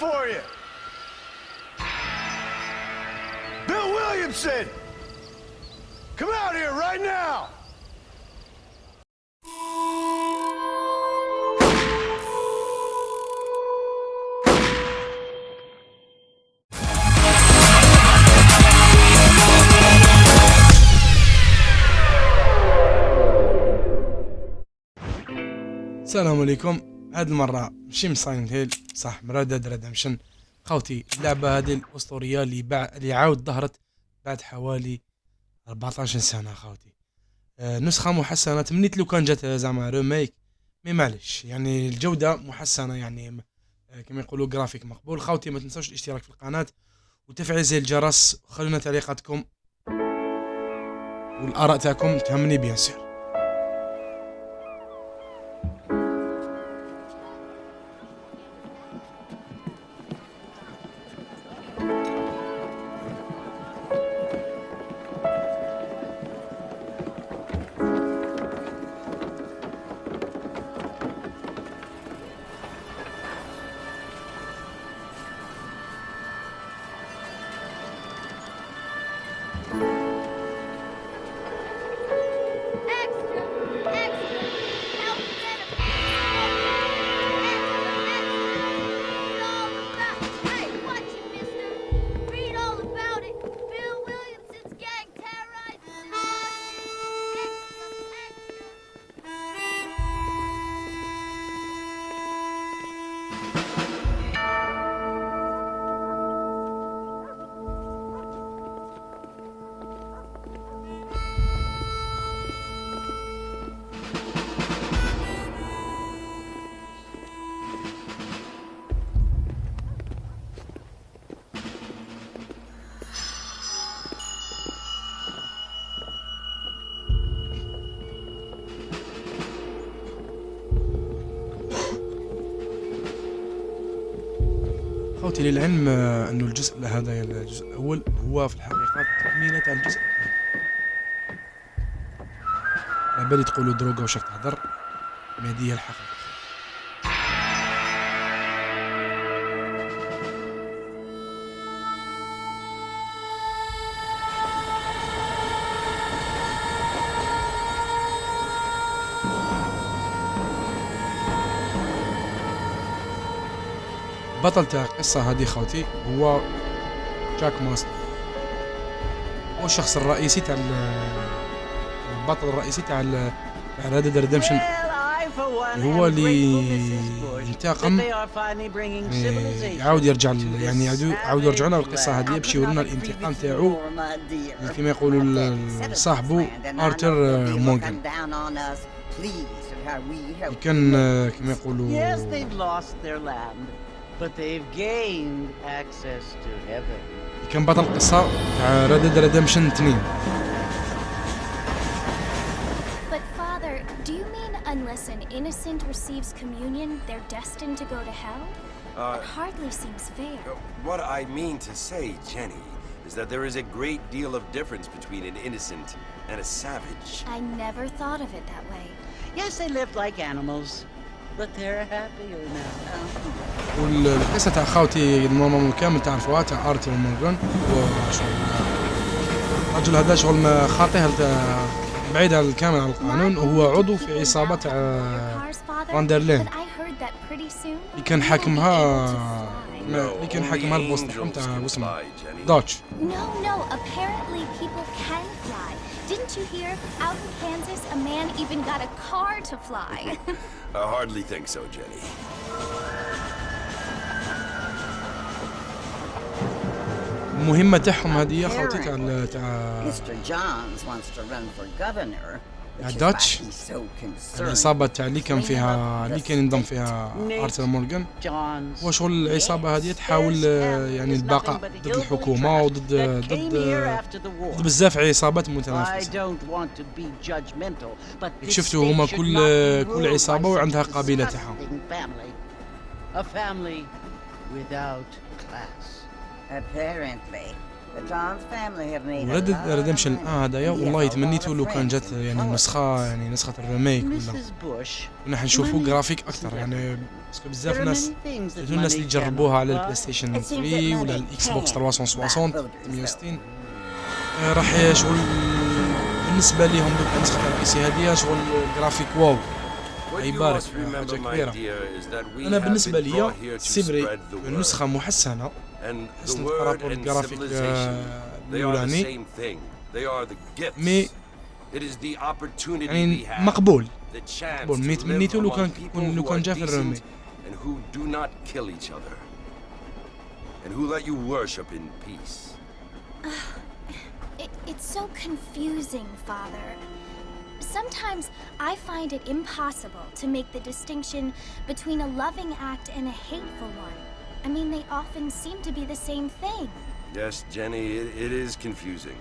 for you. Bill Williamson! Come out here right now! السلام عليكم. هاد المرة ماشي من سايلنت هيل، صح، من ريد ريدمشن. خوتي اللعبة هذه الأسطورية اللي عاود ظهرت بعد حوالي 14 سنة خوتي. نسخة محسنة، تمنيت لو كان جات زعما ريميك، مي معليش، يعني الجودة محسنة، يعني كما يقولوا جرافيك مقبول. خوتي ما تنسوش الاشتراك في القناة وتفعيل زي الجرس، وخلونا تعليقاتكم والآراء تاعكم تهمني بيان سير. خوتي للعلم انه الجزء هذا الجزء الاول هو في الحقيقه تكمله تاع الجزء الثاني. على بالي تقولوا دروغا واش راك تهضر، ما هذه هي الحقيقه. بطل تاع القصة هذه خوتي هو جاك ماستر، هو الشخص الرئيسي تاع البطل الرئيسي تاع ريد ريدمشن، هو اللي ينتقم، يعاود يرجع، يعني يعاود يرجعونا للقصة هذه باش يورونا الانتقام تاعو كما يقولوا صاحبه ارثر مورغان، كان كما يقولوا But they've gained access to heaven. كان بطل القصة تاع ريد ريدمشن 2. But father, do you mean unless an innocent receives communion, they're destined to go to hell? It hardly seems fair. What I mean to say, Jenny, is that there is a great deal of difference between an innocent and a savage. I never thought of it that way. Yes, they lived like animals, but they're happier now. والقصة تاع خاوتي المهم كامل تعرفوها تاع ارثر مورغان، الرجل هذا شغل خاطئ بعيد عن الكامل عن القانون، وهو عضو في عصابة تاع راندرلين اللي كان حاكمها البوس تاعهم تاع واسمه دوتش. No, apparently people can fly. Didn't you hear? Out in Kansas, a man even got a car to fly. I hardly think so, Jenny. المهمة تاعهم هذه خوتي تاع داتش، العصابة تاع اللي كان ينضم فيها ارثر مورغان، وشغل العصابة هذه تحاول يعني البقاء ضد الحكومة وضد بزاف عصابات متنافسة. شفتوا هما كل عصابة وعندها قبيلة تاعها. A family without class. Apparently. وريد ديد ريدمشن هذايا والله تمنيته لو كان جات يعني نسخة الريميك ولا كنا حنشوفوا جرافيك اكثر يعني باسكو بزاف ناس الناس اللي جربوها على البلاي ستيشن 3 ولا الاكس بوكس 360 360 راح شغل بالنسبة ليهم دوك النسخة الرئيسية هذه شغل جرافيك واو يبارك حاجة كبيرة. أنا بالنسبة لي سيبري النسخة محسنة حسنت بارابور الجرافيك الأولاني مي يعني مقبول مي تمنيتو لو كان جا في الريميك. It's so confusing, Father. Sometimes I find it impossible to make the distinction between a loving act and a hateful one. I mean, they often seem to be the same thing. Yes, Jenny, it is confusing.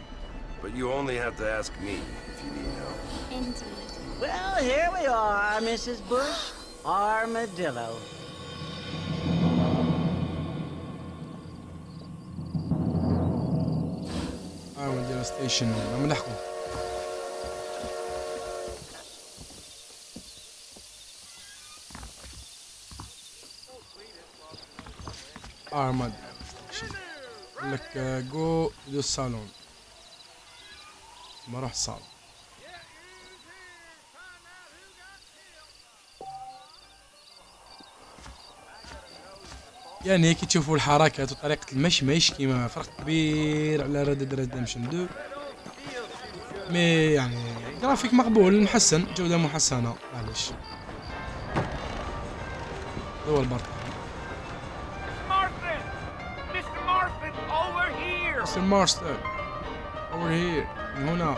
But you only have to ask me if you need help. Indeed. Well, here we are, Mrs. Bush. Armadillo. Armadillo Station. ما نحكوا. Armadillo Station. يقول لك جو دو الصالون. ما راح الصالون. يعني هيك تشوفوا الحركات وطريقة المشمش كيما فرق كبير على ريد ديد ريدمشن 2 مي يعني جرافيك مقبول محسن جودة محسنة معليش هو البرطة مستر مارستن over here من هنا.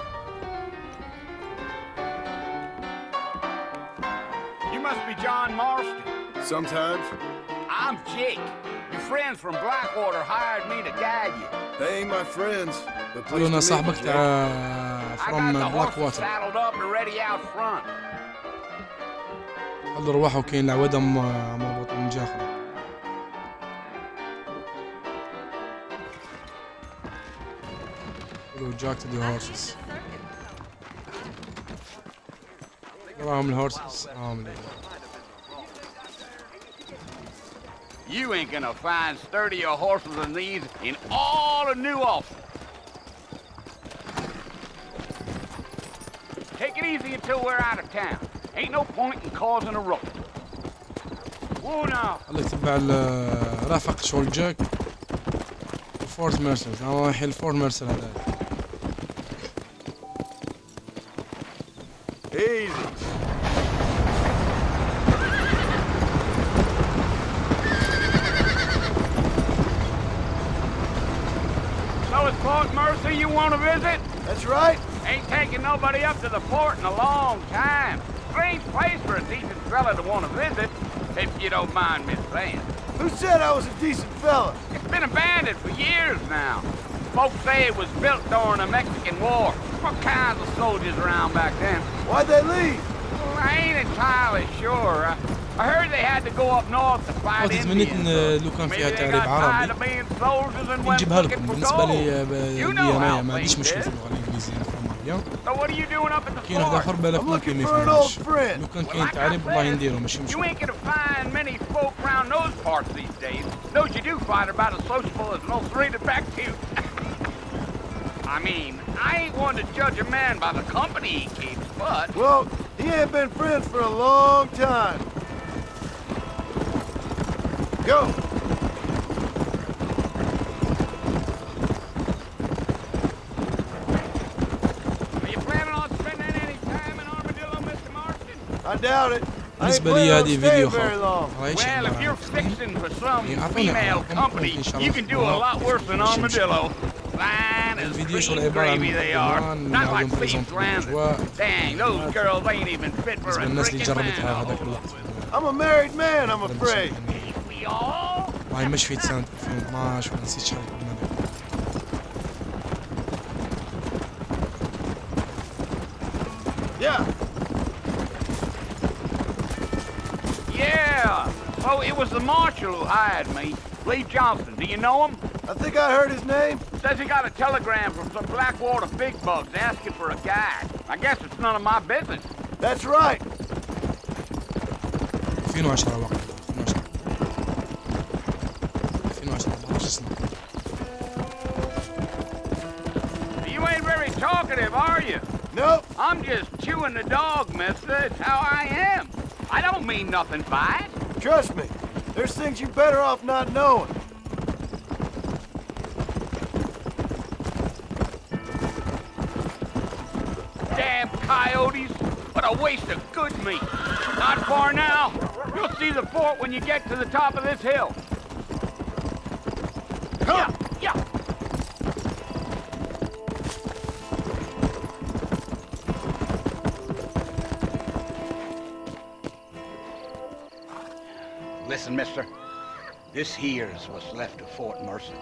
You must be John Marston. Sometimes. I'm Jake. Your friends from Blackwater hired me to guide you. They ain't my friends. But قولوا أنا صاحبك تاع I from got the horses Blackwater. saddled up and ready out front. خلوا رواحوا كاين العوادة مربوطة من جهة أخرى. قولوا Jack to the horses. وراهم الهورسز راهم You ain't gonna find sturdier horses than these in all of New Ulster. Take it easy until we're out of town. Ain't no point in causing a ruckus. Whoa now. خليك تتبع رافق شغل جاك وفورت ميرسل. أنا رايح الفورت ميرسل هذا. Easy. So it's Fort Mercy you want to visit? That's right. Ain't taking nobody up to the port in a long time. Strange place for a decent fella to want to visit, if you don't mind me saying. Who said I was a decent fella? It's been abandoned for years now. Folks say it was built during the Mexican War. What kinds of soldiers around back then? Why'd they leave? Well, I ain't entirely sure. I heard they had to go up north to fight تمنيت Indians. لو كان فيها Maybe they تعريب got tired عربي of being soldiers and went نجيبها looking لكم. for بالنسبة لي gold. You know أنا how ما عنديش things مشكلة is. في اللغة الإنجليزية نفهمها. So what are you doing up at the كاين واحد fort? آخر بالك I'm ممكن looking ما for an old يفهمش. friend. لو كان Well, كاين like I تعريب والله said, نديرو ماشي you مشكل. ain't gonna find many folk around those parts these days. Those you do find are about as sociable as an ulcerated back tooth. I mean, I ain't one to judge a man by the company he keeps, but... Well, he ain't been friends for a long time. Go. Are you planning on spending any time in Armadillo, Mr. Marston? I doubt it. I ain't بالنسبة لي planning on هذه فيديو staying very long. Well, if you're fixing for some Yeah, I think female I'm company, thinking shall you I- can do a lot worse than Armadillo. Fine as الفيديو شغل green عبارة عن gravy they are. عنوان Not like نعاودو beef نبريزونطيو transit. الأجواء Dang, those girls ain't even fit for بالنسبة a للناس اللي drinking جربتها man. هذاك الوقت. I'm a married man, I'm afraid. We all? والله مش في سنة 2012 ولا نسيت شحال كنا هذاك. Yeah. Yeah. Oh, it was the marshal who hired me. Lee Johnson. Do you know him? I think I heard his name. Says he got a telegram from some Blackwater big bugs asking for a guide. I guess it's none of my business. That's right. 2010 وقت 2010 14 سنة. You ain't very talkative, are you? Nope. I'm just chewing the dog, mister. It's how I am. I don't mean nothing by it. Trust me. There's things you're better off not knowing. Damn coyotes. What a waste of good meat. Not far now. You'll see the fort when you get to the top of this hill. Come. Yeah. Listen, mister. This here's what's left of Fort Mercer.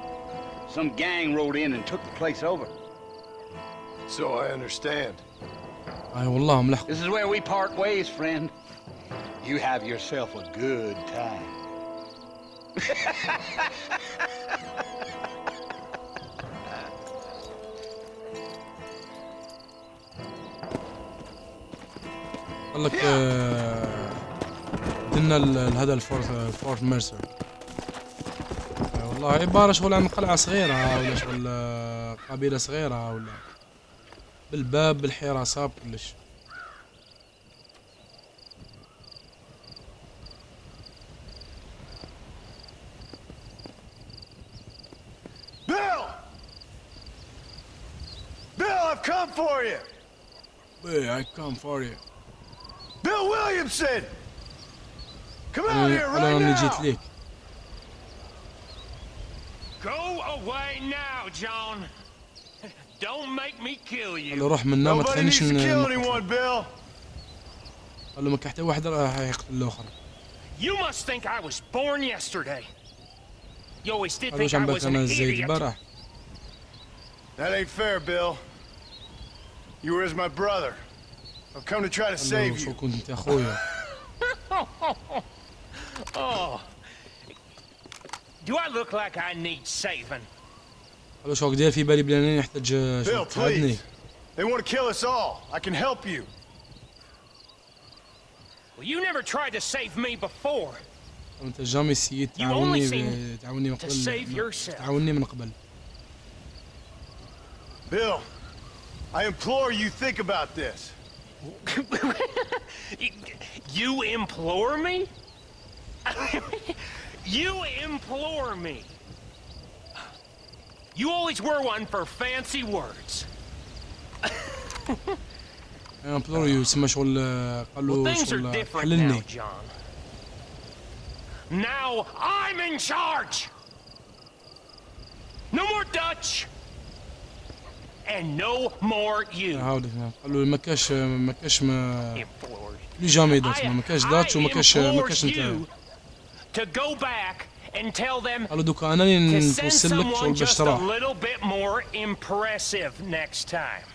Some gang rode in and took the place over. So I understand. أي والله ملحق. This is where we part ways, friend. You have yourself a good time. قال لك دنا هذا الفورت ميرسر. والله عبارة شغل عن قلعة صغيرة ولا شغل قبيلة صغيرة ولا بالباب بالحراسة كلش. Bill, I've come for you. Hey, I come for you. Bill Williamson. Come out here أنا right راني جيت now. ليك. Go away now, John. Don't make me kill قال you. له روح منا ما Nobody needs تخلينيش to kill anyone, Bill. قال له ما كحتى واحد راح يقتل الآخر. You must think I was born yesterday. You always did قال له think I جنبك was an أنا زيد idiot. البارح. That ain't fair, Bill. You were as my brother. I've come to try to قال له save شو you. كنت أنت أخويا. Oh. Do I look like I need saving? قال له شو داير في بالي بلانين يحتاج شو Bill, تساعدني. please. They want to kill us all. I can help you. Well, you never tried to save me before. أنت جامي سيد You only تعاوني من to save قبل. yourself. تعاوني من قبل. Bill, I implore you think about this. You implore me? You implore me. You always were one for fancy words. أنا بلوريو يسمى شغل قال Well, له things are شغل different now, حللني. John. Now I'm in charge. No more Dutch. And no more you. هاودي قال له ما كاش Implored. لي جامي داتش ما كاش داتش وما كاش implore انت. you to go back and tell them قال له دوكا انا اللي to send نوصل لك someone شغل باش just a تروح. little bit more impressive next time.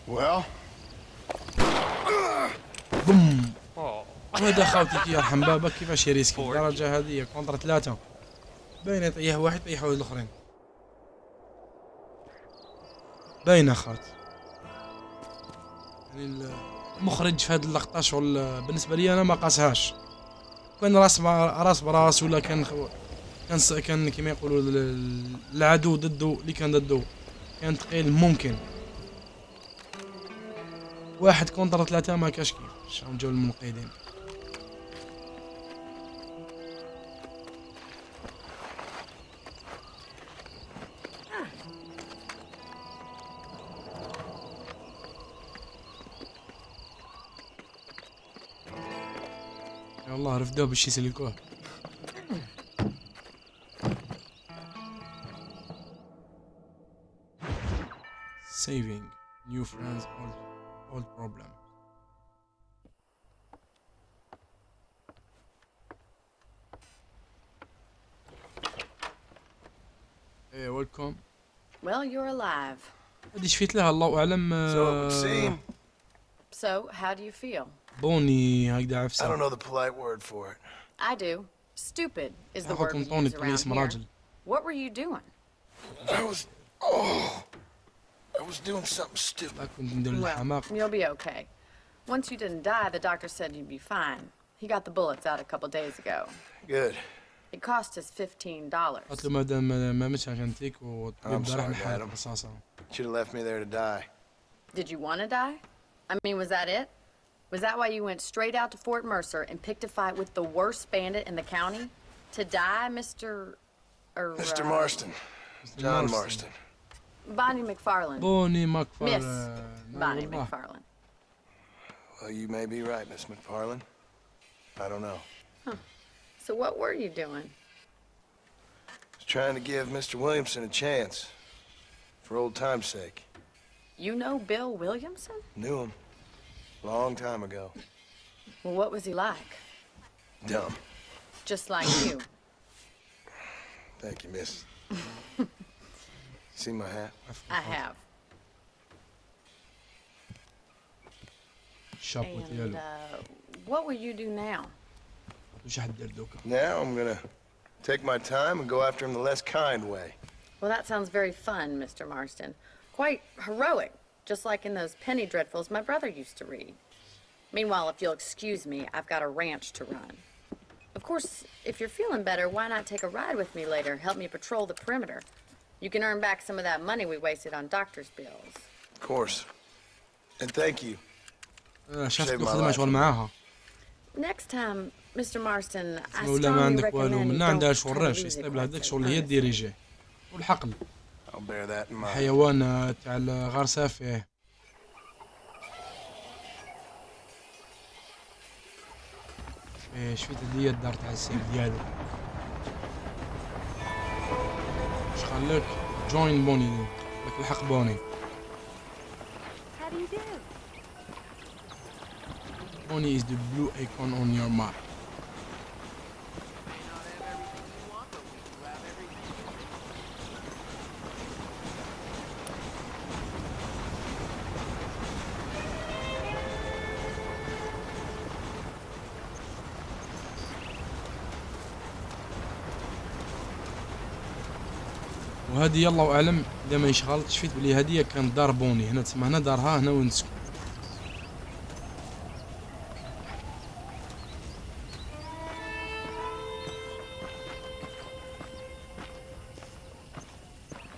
Well, بوم. Oh. وهذا خاوتي كي يرحم بابك كيفاش يريسكي الدرجة هذه كونتر 3 باين يطيح واحد يطيح واحد الاخرين. باينه خاوت. يعني المخرج في هذه اللقطة شغل بالنسبة لي انا ما قاسهاش. كان راس براس ولا كان كما يقولوا العدو ضده اللي كان ضده كان ثقيل ممكن. واحد كونتر 3 ما كاش كيف شلون جاو المنقذين. يا الله رفدوه باش يسلكوه. Saving new friends old problem. Hey, welcome. Well, you're alive. هذه شفيت لها الله اعلم. so it would seem. So, how do you feel? بوني هكذا I don't عفسه. know the polite word for it. I do. Stupid is the word اخوكم we طوني use تقولي around اسم here. راجل. What were you doing? I was doing something stupid. كنت ندير Well, الحماق. you'll be okay. Once you didn't die, the doctor said you'd be fine. He got the bullets out a couple days ago. Good. It cost us $15. قلت له ما مش عشان تيك والطبيب I'm راح sorry, نحارب madam. رصاصة. Should have left me there to die. Did you want to die? I mean, was that it? Was that why you went straight out to Fort Mercer and picked a fight with the worst bandit in the county? To die, Mr. Mr. Marston. John Marston. Bonnie McFarland. بوني مكفر. Miss Bonnie McFarland. Well, you may be right, Miss McFarland. I don't know. So what were you doing? I was trying to give Mr. Williamson a chance. For old time's sake. You know Bill Williamson? Knew him. Long time ago. Well, what was he like? Dumb. Just like you. Thank you, miss. See my hat? I have. الشابو And ديالو. what will you do now? مش حدير دوكا. Now I'm gonna take my time and go after him the less kind way. Well, that sounds very fun, Mr. Marston. Quite heroic, just like in those penny dreadfuls my brother used to read. Meanwhile, if you'll excuse me, I've got a ranch to run. Of course, if you're feeling better, why not take a ride with me later? Help me patrol the perimeter. You can earn back some of that money we wasted on doctor's bills. Of course. And thank you. شافت Save my خدمة life. شغل معاها. Next time, Mr. Marston, I ولا ما strongly عندك والو recommend you منا عندها don't شغل try to راش lose it يستقبل quite هذاك so شغل هي honestly. الديريجي. والحقل. I'll bear that in mind. حيوان تاع الغرسة فيه. شفت هدية الدار تاع السيف ديالو. اش قال لك؟ جوين بوني لك الحق بوني. How do you do? Bonnie is the blue icon on your map. وهذه يلا اعلم اذا ما يشغل شفت بلي هذه كانت دار بوني هنا تسمى هنا دارها هنا وين نسكن.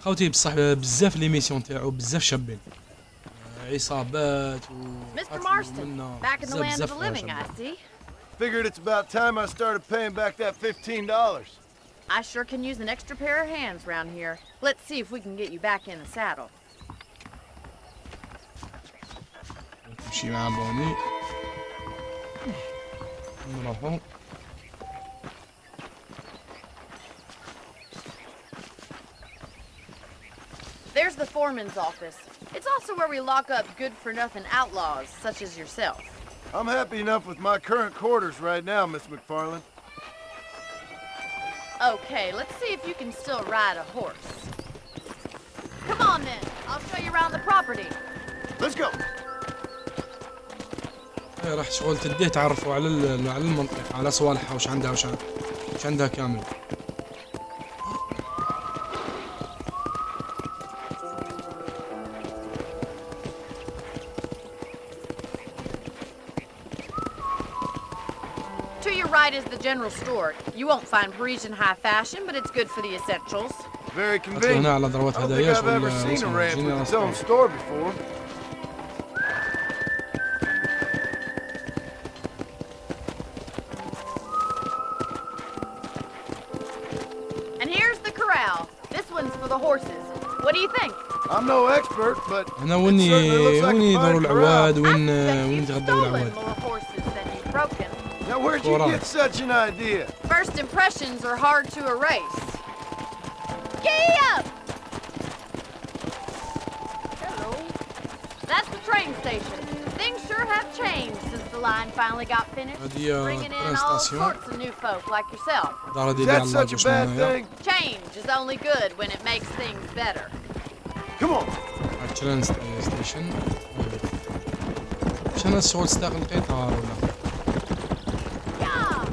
خوتي بصح بزاف لي ميسيون تاعو بزاف شابين عصابات Mr. Marston, back in the land of the living, I see. Figured it's about time I started paying back that $15. I sure can use an extra pair of hands around here. Let's see if we can get you back in the saddle. نمشي مع بوني نروحو. There's the foreman's office. It's also where we lock up good-for-nothing outlaws, such as yourself. I'm happy enough with my current quarters right now, Miss McFarland. Okay, let's see if you can still ride a horse. Come on then, I'll show you around the property. Let's go. راح شغل تديه تعرفوا على على المنطقة على صوالحها وش عندها وش عندها كامل. To your right is the general store. You won't find Parisian high fashion, but it's good for the essentials. Very هنا convenient. على I ضربات don't think هدايا I've ever شغل seen a ranch with جينا its own store before. And here's the corral. This one's for the horses. What do you think? I'm no expert, but هنا it وين certainly looks like وين a يدوروا fine corral. العواد I وين suspect وين you've يتغدوا stolen العواد. more horses than you've broken. Now where'd you Corral. get such an idea? First impressions are hard to erase. Giddy up! Hello. That's the train station. Things sure have changed since the line finally got finished. هذه Bringing in تران all ستاسيون. sorts of new folk like yourself. دار Is ديالي that على such a اللاجوش bad هنايا. thing? Change is only good when it makes things better. Come on. تران ستيشن. مش انا شغل استاق القطار ولا. Yeah!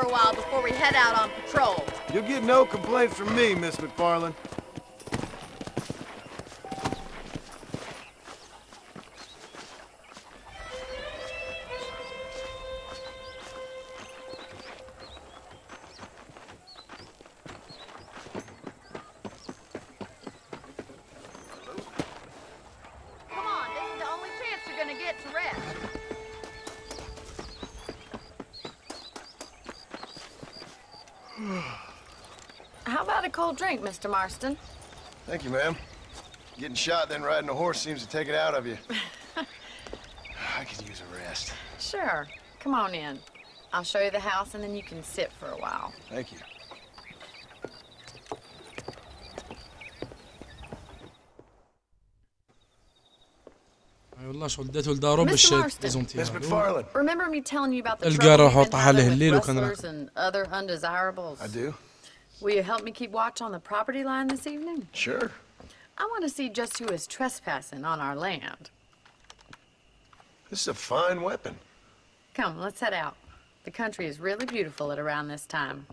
for a while before we head out on patrol. You'll get no complaints from me, Miss McFarland. Come on, this is the only chance you're gonna get to rest. How about a cold drink, Mr. Marston? Thank you, ma'am. Getting shot, then riding a horse seems to take it out of you. I could use a rest. Sure. Come on in. I'll show you the house and then you can sit for a while. Thank you. والله شو اديته لدارو باش تزونتي. Miss McFarland. Remember me telling you about the القى trouble روح we've been وطح عليه having with الليل وكان rustlers and other undesirables? I do. Will you help me keep watch on the property line this evening? Sure. I want to see just who is trespassing on our land. This is a fine weapon. Come, let's head out. The country is really beautiful at around this time.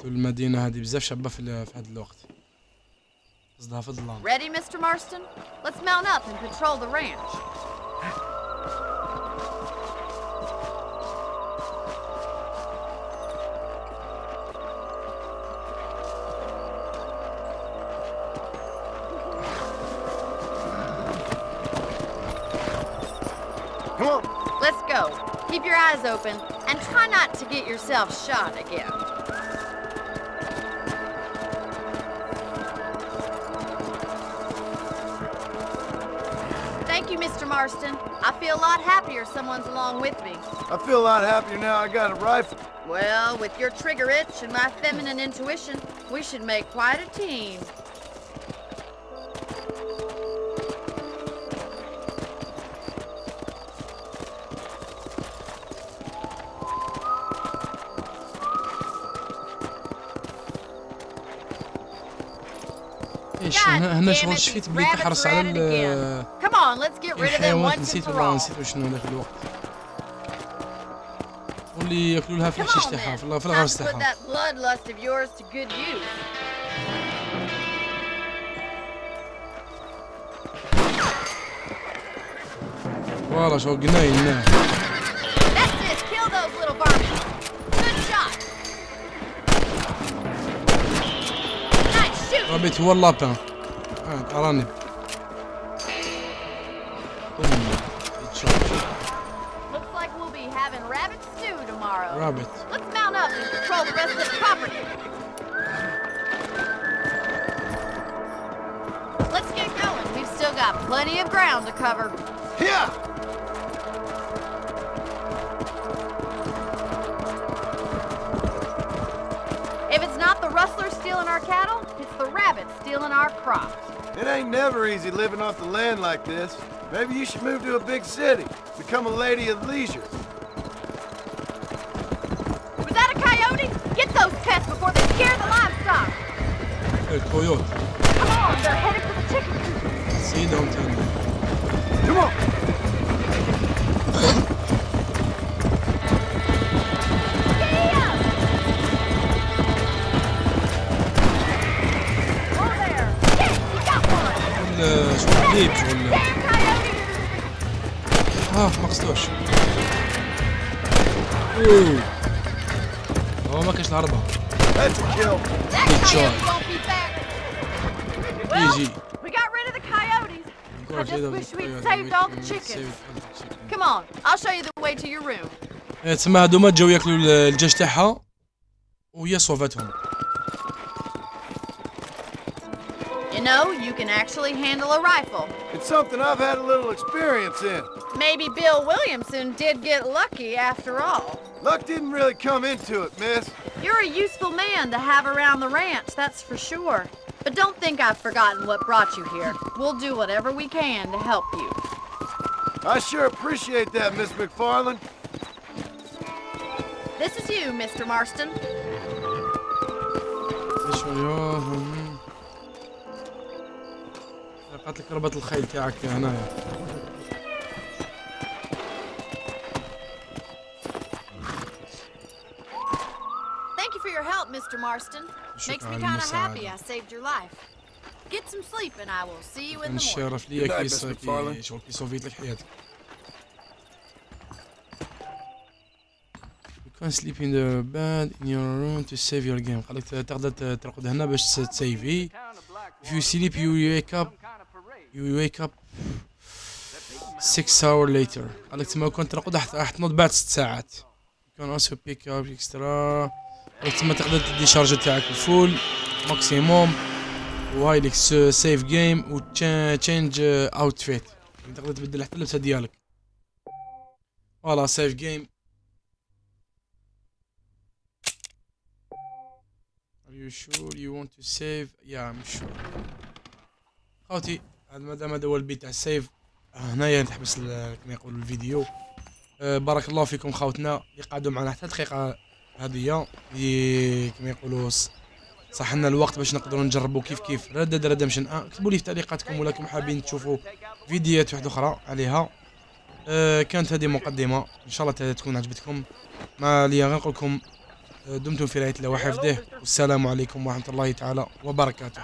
المدينة هذه بزاف شابة في هذا الوقت. قصدها في الظلام. Ready, Mr. Marston? Let's mount up and patrol the ranch. Come on. Let's go. Keep your eyes open and try not to get yourself shot again. Thank you, Mr. Marston. I feel a lot happier someone's along with me. I feel a lot happier now I got a rifle. Well, with your trigger itch and my feminine intuition, we should make quite a team. ايش هنا شغل شفيت بلي تحرص على Come on, let's get rid of them الحيوانات. once and نسيت for والله all. نسيت شنو ذاك الوقت. واللي ياكلوا لها في Come الحشيش on, تاعها then. في Time الغرس to put تاعها. that bloodlust of yours to good use. والله شو قناين. That's it. Kill those little varmints. Good shot. Nice shoot. ربيت هو اللابان. ارانب. Looks like we'll be having rabbit stew tomorrow. رابط. Let's mount up and patrol the rest of the property. Let's get going. We've still got plenty of ground to cover. Yeah. If it's not the rustlers stealing our cattle, it's the rabbits stealing our crops. It ain't never easy living off the land like this. Maybe you should move to a big city. Become a lady of leisure. Was that a coyote? Get those pests before they scare the livestock. الكويوت. Come on, they're headed for the chicken coop. سيدهم تاني. Come on. Over there. Yes, we got one. شغل حبيب شغل. Damn coyote. ما قصدوش. اوه. هو ما كاش الهربة. That's a kill. That Good coyote shot. won't be back. Well, يجي. we got rid of the coyotes. I just wish we'd saved all the chickens. Come on, I'll show you the way to your room. تسمى هادوما جاو ياكلوا الدجاج تاعها وهي صوفتهم. You know, you can actually handle a rifle. It's something I've had a little experience in. Maybe Bill Williamson did get lucky after all. Luck didn't really come into it, miss. You're a useful man to have around the ranch, that's for sure. But don't think I've forgotten what brought you here. We'll do whatever we can to help you. I sure appreciate that, Miss McFarland. This is you, Mr. Marston. قالت لك ربط الخيل تاعك هنايا. your help, Mr. Marston. Makes me kind of happy I saved your life. Get some sleep and I will see you in كان the morning. الشرف ليا شغل كي صوفيت لك حياتك. You can sleep in the bed in your room to save your game. قالك تقدر ترقد هنا باش تسيفي. If you sleep you wake up 6 hours later. قالك تما كنت ترقد راح تنوض بعد 6 ساعات. You can also pick up extra. قالك تما تقدر تدي شارج تاعك الفول ماكسيموم. وهاي لك سيف جيم و تشينج اوتفيت. تقدر تبدل حتى اللبسه ديالك. فوالا سيف جيم. Are you sure you want to save? Yeah, I'm sure. خوتي مادام هذا هو البيت تاع السيف هنايا تحبس كما يقولوا الفيديو. بارك الله فيكم خوتنا اللي قعدوا معنا حتى الدقيقه هذه اللي كما يقولوا صح لنا الوقت باش نقدروا نجربوا كيف ريد ريدمشن. اكتبوا لي في تعليقاتكم ولاكم حابين تشوفوا فيديوهات واحده اخرى عليها. كانت هذه مقدمه ان شاء الله تكون عجبتكم. ما لي غير نقول لكم دمتم في رعايه الله وحفظه والسلام عليكم ورحمه الله تعالى وبركاته.